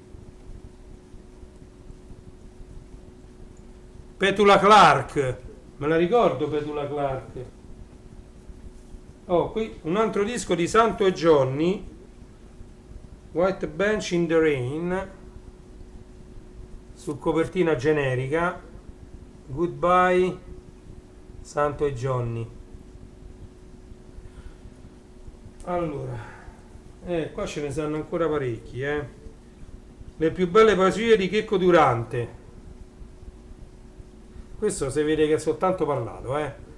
Petula Clark, me la ricordo Petula Clark. Qui un altro disco di Santo e Johnny, White Bench in the Rain, su copertina generica, Goodbye Santo e Johnny. Allora, qua ce ne sanno ancora parecchi, Le più belle poesie di Checco Durante. Questo si vede che è soltanto parlato,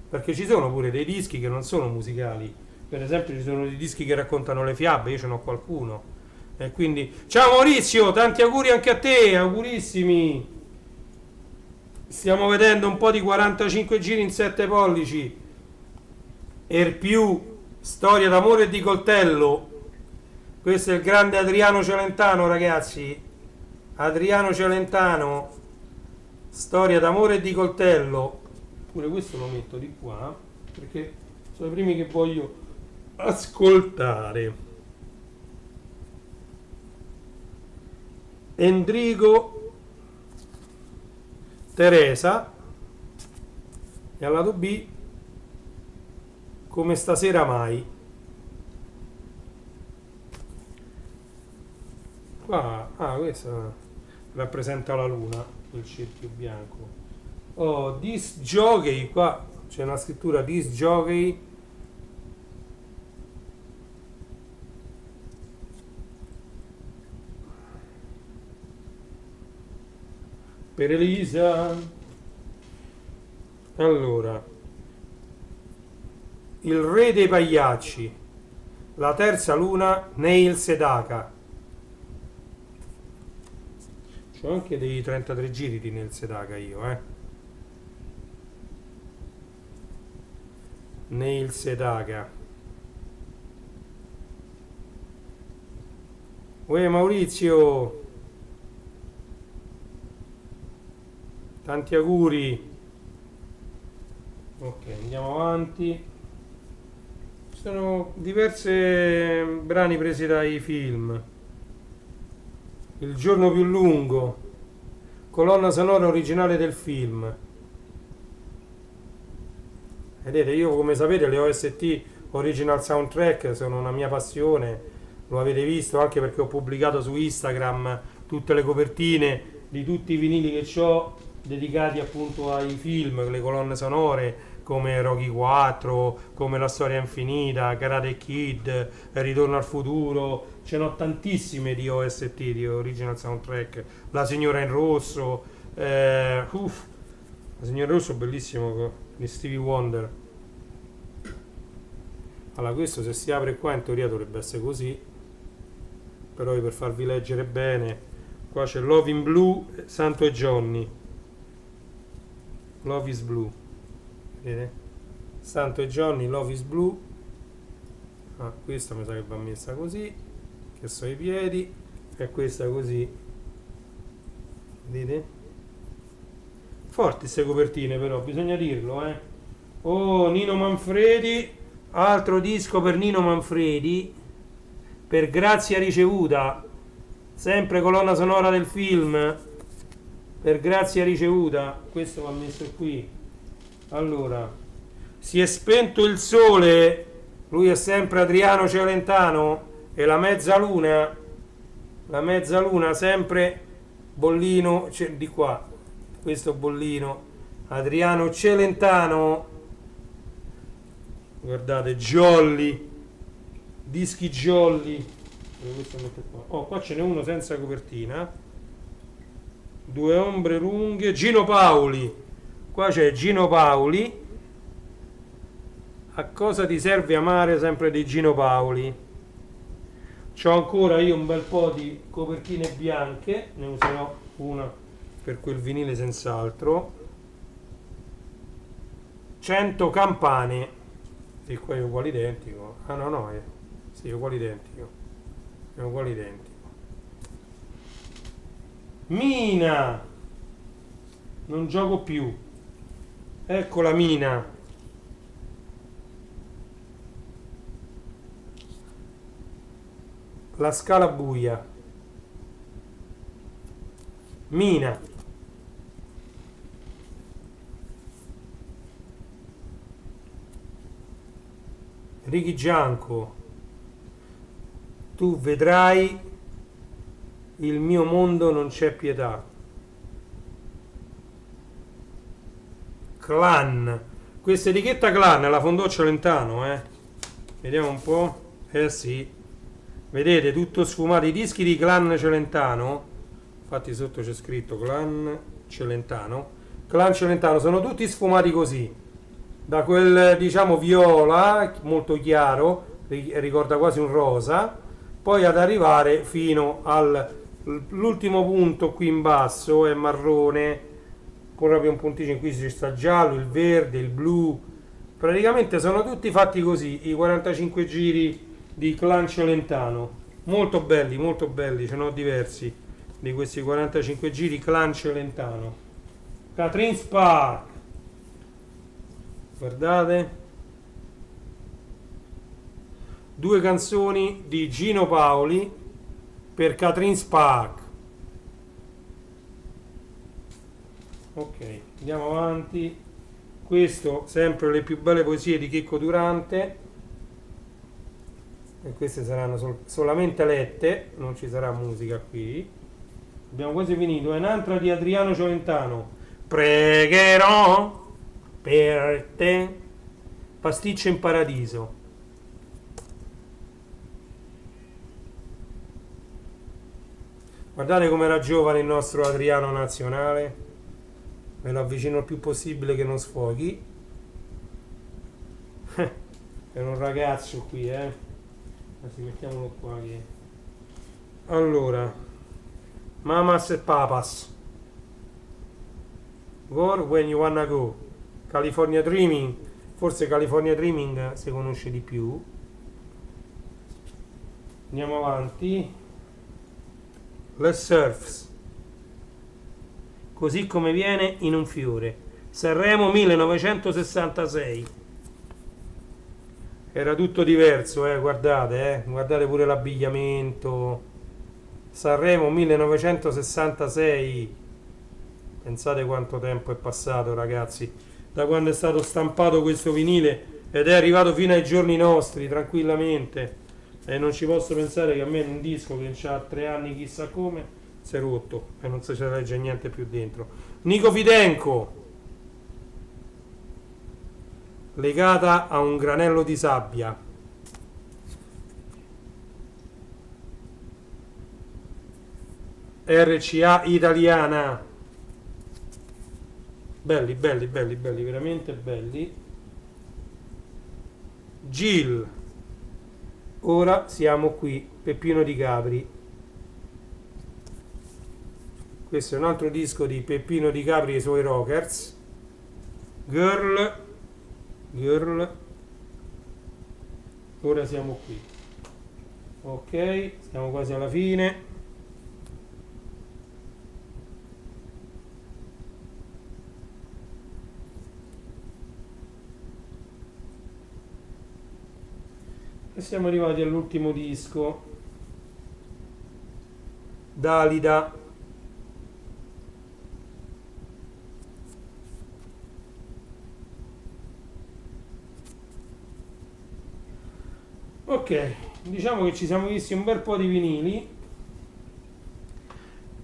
perché ci sono pure dei dischi che non sono musicali. Per esempio ci sono dei dischi che raccontano le fiabe, io ce n'ho qualcuno. E quindi, ciao Maurizio, tanti auguri anche a te, augurissimi. Stiamo vedendo un po' di 45 giri in 7 pollici. più storia d'amore e di coltello. Questo è il grande Adriano Celentano, ragazzi. Adriano Celentano, storia d'amore e di coltello. Pure questo lo metto di qua perché sono i primi che voglio ascoltare. Endrigo Teresa, e al lato B Come stasera mai. Qua, questa rappresenta la luna, quel cerchio bianco. Disc jockey, qua c'è una scrittura disc jockey. Per Elisa. Allora, il re dei pagliacci, la terza luna, Neil Sedaka. c'ho anche dei 33 giri di Neil Sedaka io, Neil Sedaka. Uè Maurizio, tanti auguri. Ok, andiamo avanti. Ci sono diversi brani presi dai film. Il giorno più lungo, colonna sonora originale del film. Vedete, io come sapete le OST Original Soundtrack sono una mia passione, lo avete visto anche perché ho pubblicato su Instagram tutte le copertine di tutti i vinili che ho dedicati appunto ai film, le colonne sonore come Rocky 4, come La storia infinita, Karate Kid, Ritorno al futuro, ce n'ho tantissime di OST, di Original Soundtrack, La signora in rosso, La signora in rosso bellissimo di Stevie Wonder. Allora questo se si apre qua in teoria dovrebbe essere così, però io per farvi leggere bene, qua c'è Love in Blue, Santo e Johnny, Love is Blue, vedete? Santo e Johnny, Love is Blue. Questa mi sa che va messa così, che sono i piedi, e questa così, vedete? Forti queste copertine però, bisogna dirlo, Oh, Nino Manfredi, altro disco per Nino Manfredi, per Grazia ricevuta, sempre colonna sonora del film, per Grazia ricevuta, questo va messo qui. Allora, si è spento il sole, lui è sempre Adriano Celentano, e la mezzaluna sempre Bollino, di qua, questo Bollino, Adriano Celentano, guardate, Jolly, dischi Jolly. Oh, qua ce n'è uno senza copertina, Due ombre lunghe, Gino Paoli, qua c'è Gino Paoli, A cosa ti serve amare, sempre di Gino Paoli. C'ho ancora io un bel po' di copertine bianche, ne userò una per quel vinile senz'altro. 100 campane, e qua è uguale identico. No, sì, è uguale identico. È uguale identico. Mina, non gioco più. Ecco la Mina. La scala buia. Mina. Ricky Gianco. Tu vedrai, il mio mondo non c'è pietà. Clan. Questa etichetta Clan la fondò Celentano, Vediamo un po'. Sì. Vedete, tutto sfumato. I dischi di Clan Celentano, infatti sotto c'è scritto Clan Celentano. Clan Celentano sono tutti sfumati così. Da quel, diciamo, viola, molto chiaro, ricorda quasi un rosa, poi ad arrivare fino all'ultimo punto qui in basso, è marrone, proprio un punticino, qui ci sta giallo, il verde, il blu, praticamente sono tutti fatti così, i 45 giri di Clan Celentano, molto belli, ce ne ho diversi di questi 45 giri Clan Celentano. Catherine Spark, guardate, 2 canzoni di Gino Paoli per Catherine Spark. Ok, andiamo avanti. Questo sempre le più belle poesie di Checco Durante, e queste saranno solamente lette, non ci sarà musica qui. Abbiamo quasi finito. È un'altra di Adriano Celentano, pregherò per te, Pasticcio in paradiso. Guardate come era giovane il nostro Adriano Nazionale, me lo avvicino il più possibile che non sfoghi. È un ragazzo qui, Anzi, mettiamolo qua che... Allora, Mamas e Papas, Go When You Wanna Go, California Dreaming, forse California Dreaming si conosce di più. Andiamo avanti. Les Surfs, Così come viene in un fiore, Sanremo 1966. Era tutto diverso, guardate, guardate pure l'abbigliamento. Sanremo 1966. Pensate quanto tempo è passato, ragazzi, da quando è stato stampato questo vinile ed è arrivato fino ai giorni nostri, tranquillamente. E non ci posso pensare che a me un disco che ha 3 anni chissà come si è rotto e non si legge niente più dentro. Nico Fidenco, Legata a un granello di sabbia. RCA italiana. Belli, belli, belli, belli, veramente belli. Gil, Ora siamo qui, Peppino Di Capri. Questo è un altro disco di Peppino Di Capri e i suoi Rockers. Girl, Ora siamo qui. Ok, siamo quasi alla fine. E siamo arrivati all'ultimo disco, Dalida. Ok, diciamo che ci siamo visti un bel po' di vinili,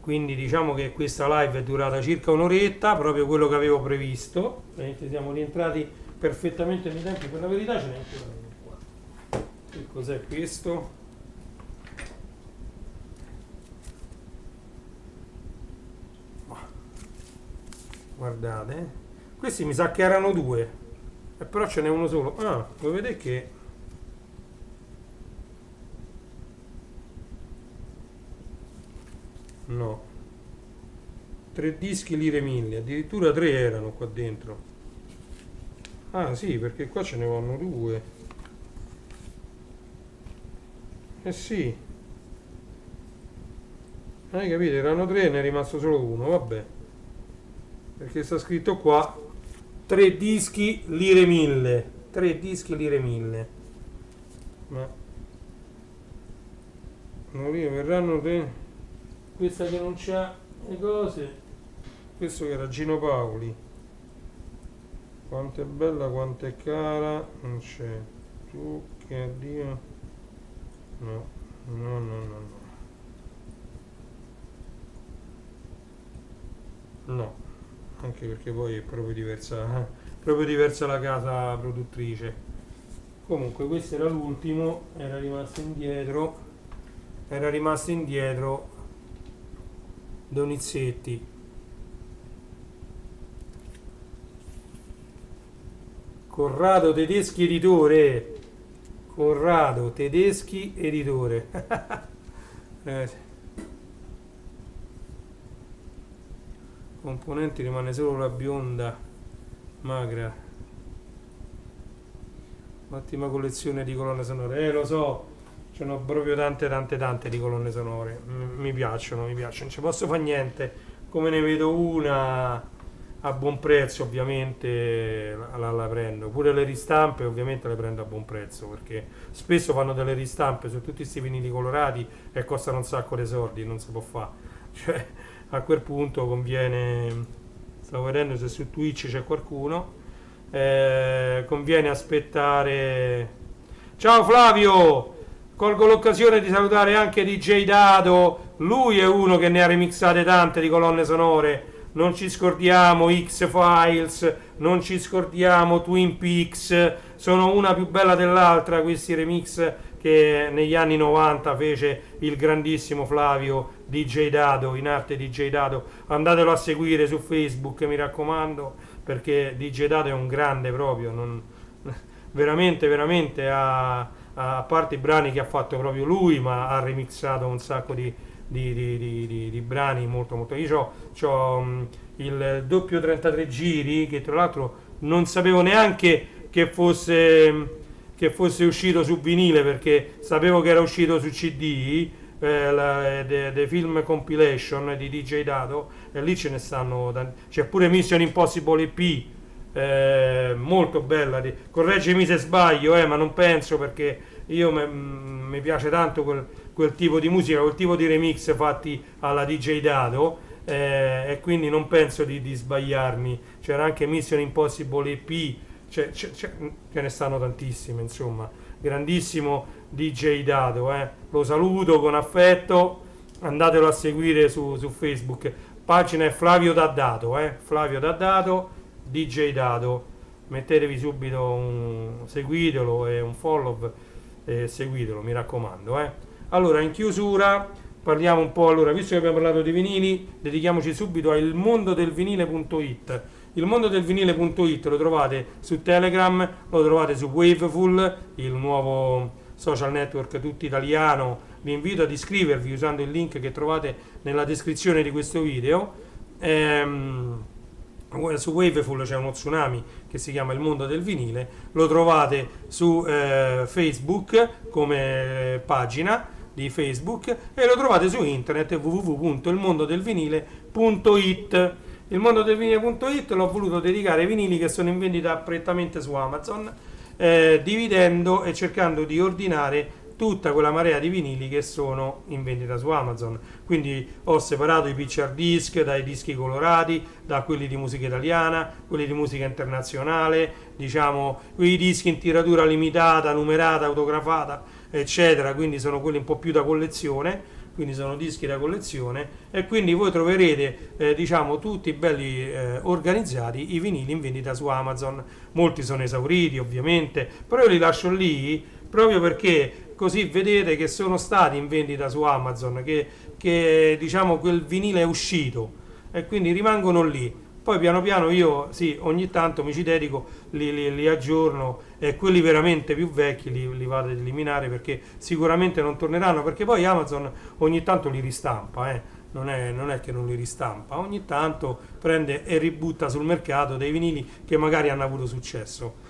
quindi diciamo che questa live è durata circa un'oretta, proprio quello che avevo previsto. Siamo rientrati perfettamente nei tempi, per la verità ce n'è ancora uno qua. Che cos'è questo? Guardate, questi mi sa che erano due, e però ce n'è uno solo. Ah, voi vedete che no, 3 dischi lire 1000, addirittura 3 erano qua dentro. Ah sì, perché qua ce ne vanno 2. Eh sì, hai capito? Erano 3 e ne è rimasto solo uno, vabbè. Perché sta scritto qua 3 dischi lire 1000. 3 dischi lire 1000. Ma non verranno te. Questa che non c'ha le cose, questo che era Gino Paoli, quanto è bella, quanto è cara, non c'è. Tu che addio, no, no, no, no, no, no, anche perché poi è proprio diversa la casa produttrice. Comunque questo era l'ultimo, era rimasto indietro Donizetti. Corrado Tedeschi editore. Corrado Tedeschi editore. Componenti rimane solo la bionda magra. Ottima collezione di colonne sonore. Lo so, ce n'ho proprio tante di colonne sonore. Mi piacciono, non ci posso fare niente. Come ne vedo una a buon prezzo, ovviamente la prendo. Pure le ristampe ovviamente le prendo a buon prezzo, perché spesso fanno delle ristampe su tutti questi vinili colorati e costano un sacco di soldi, non si può fare. Cioè, a quel punto conviene, stavo vedendo se su Twitch c'è qualcuno, conviene aspettare. Ciao Flavio, colgo l'occasione di salutare anche DJ Dado, lui è uno che ne ha remixate tante di colonne sonore. Non ci scordiamo X-Files, non ci scordiamo Twin Peaks, sono una più bella dell'altra questi remix che negli anni 90 fece il grandissimo Flavio DJ Dado, in arte DJ Dado. Andatelo a seguire su Facebook, mi raccomando, perché DJ Dado è un grande proprio, veramente a parte i brani che ha fatto proprio lui, ma ha remixato un sacco di di brani molto molto. Io ho il doppio 33 giri, che tra l'altro non sapevo neanche che fosse uscito su vinile, perché sapevo che era uscito su CD, The Film Compilation di DJ Dato, e lì ce ne stanno c'è pure Mission Impossible EP, molto bella, correggimi se sbaglio, ma non penso, perché io mi piace tanto quel tipo di musica, quel tipo di remix fatti alla DJ Dato, e quindi non penso di sbagliarmi. C'era anche Mission Impossible EP, ce ne stanno tantissime, insomma, grandissimo DJ Dato, lo saluto con affetto, andatelo a seguire su Facebook, pagina è Flavio D'Addato, Flavio D'Addato, DJ Dato, mettetevi subito seguitelo e un follow, seguitelo, mi raccomando. Allora, in chiusura parliamo un po', allora, visto che abbiamo parlato di vinili, dedichiamoci subito al mondo del vinile.it. Il mondo del vinile.it lo trovate su Telegram, lo trovate su Waveful, il nuovo social network tutto italiano. Vi invito ad iscrivervi usando il link che trovate nella descrizione di questo video. Su Waveful c'è uno tsunami che si chiama Il Mondo del Vinile, lo trovate su Facebook come pagina di Facebook, e lo trovate su internet www.ilmondodelvinile.it. Il mondo del vinile.it l'ho voluto dedicare ai vinili che sono in vendita prettamente su Amazon, dividendo e cercando di ordinare tutta quella marea di vinili che sono in vendita su Amazon. Quindi ho separato i picture disc dai dischi colorati, da quelli di musica italiana, quelli di musica internazionale, diciamo quei dischi in tiratura limitata, numerata, autografata, eccetera. Quindi sono quelli un po' più da collezione, quindi sono dischi da collezione, e quindi voi troverete diciamo tutti belli organizzati i vinili in vendita su Amazon. Molti sono esauriti ovviamente, però io li lascio lì proprio perché così vedete che sono stati in vendita su Amazon, che diciamo quel vinile è uscito, e quindi rimangono lì. Poi piano piano io ogni tanto mi ci dedico, li aggiorno, e quelli veramente più vecchi li vado ad eliminare, perché sicuramente non torneranno, perché poi Amazon ogni tanto li ristampa, non è che non li ristampa, ogni tanto prende e ributta sul mercato dei vinili che magari hanno avuto successo.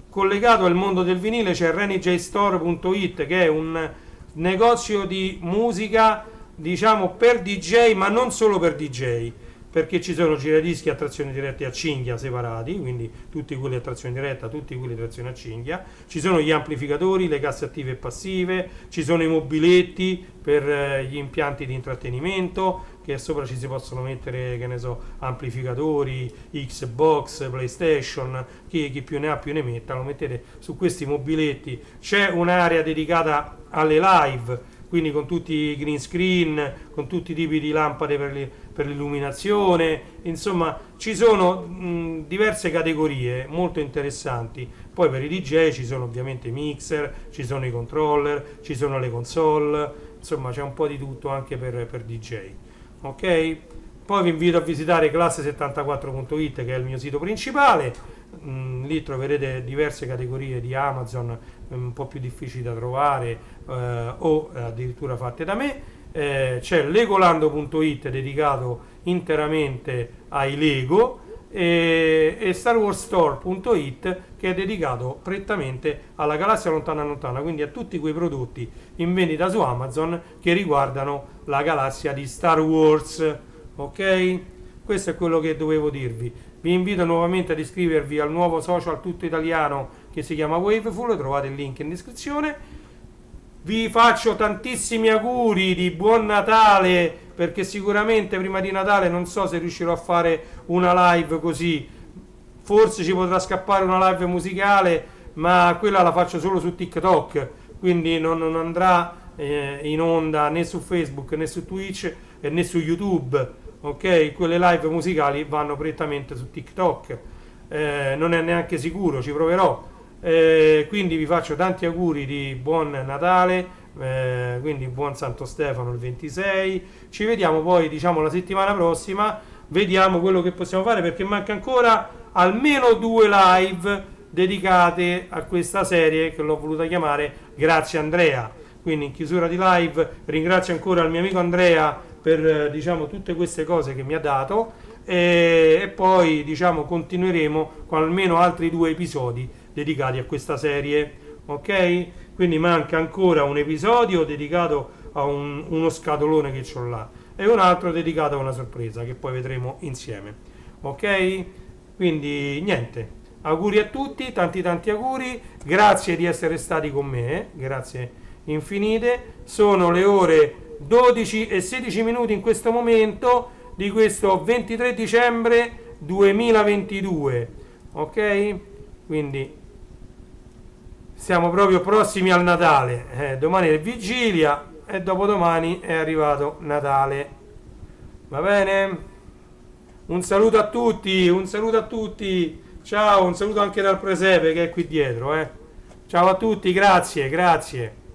Collegato al mondo del vinile c'è renijstore.it, che è un negozio di musica, diciamo, per DJ, ma non solo per DJ, perché ci sono giradischi a trazione diretta e a cinghia separati, quindi tutti quelli a trazione diretta, tutti quelli a trazione a cinghia, ci sono gli amplificatori, le casse attive e passive, ci sono i mobiletti per gli impianti di intrattenimento, che sopra ci si possono mettere, che ne so, amplificatori, Xbox, PlayStation, chi più ne ha più ne metta, lo mettete su questi mobiletti. C'è un'area dedicata alle live, quindi con tutti i green screen, con tutti i tipi di lampade per l'illuminazione, insomma ci sono diverse categorie molto interessanti. Poi per i DJ ci sono ovviamente i mixer, ci sono i controller, ci sono le console, insomma c'è un po' di tutto anche per DJ. Ok? Poi vi invito a visitare classe74.it, che è il mio sito principale. Lì troverete diverse categorie di Amazon un po' più difficili da trovare, o addirittura fatte da me. C'è legolando.it, dedicato interamente ai Lego, e starwarsstore.it, che è dedicato prettamente alla galassia lontana lontana, quindi a tutti quei prodotti in vendita su Amazon che riguardano la galassia di Star Wars. Ok? Questo è quello che dovevo dirvi. Vi invito nuovamente ad iscrivervi al nuovo social tutto italiano che si chiama Waveful, trovate il link in descrizione. Vi faccio tantissimi auguri di buon Natale, perché sicuramente prima di Natale non so se riuscirò a fare una live così. Forse ci potrà scappare una live musicale, ma quella la faccio solo su TikTok, quindi non andrà in onda né su Facebook né su Twitch né su YouTube. Ok, quelle live musicali vanno prettamente su TikTok, non è neanche sicuro, ci proverò. Quindi vi faccio tanti auguri di buon Natale, quindi buon Santo Stefano il 26. Ci vediamo poi, diciamo, la settimana prossima, vediamo quello che possiamo fare, perché manca ancora almeno 2 live dedicate a questa serie che l'ho voluta chiamare Grazie Andrea. Quindi in chiusura di live ringrazio ancora il mio amico Andrea per diciamo tutte queste cose che mi ha dato, e poi diciamo continueremo con almeno altri 2 episodi dedicati a questa serie, ok? Quindi manca ancora un episodio dedicato a uno scatolone che c'ho là e un altro dedicato a una sorpresa che poi vedremo insieme, ok? Quindi niente, auguri a tutti, tanti tanti auguri, grazie di essere stati con me, grazie infinite. Sono le ore 12 e 16 minuti in questo momento di questo 23 dicembre 2022, ok? Quindi siamo proprio prossimi al Natale, domani è vigilia e dopodomani è arrivato Natale, va bene? Un saluto a tutti, un saluto a tutti, ciao, un saluto anche dal presepe che è qui dietro, ciao a tutti, grazie, grazie.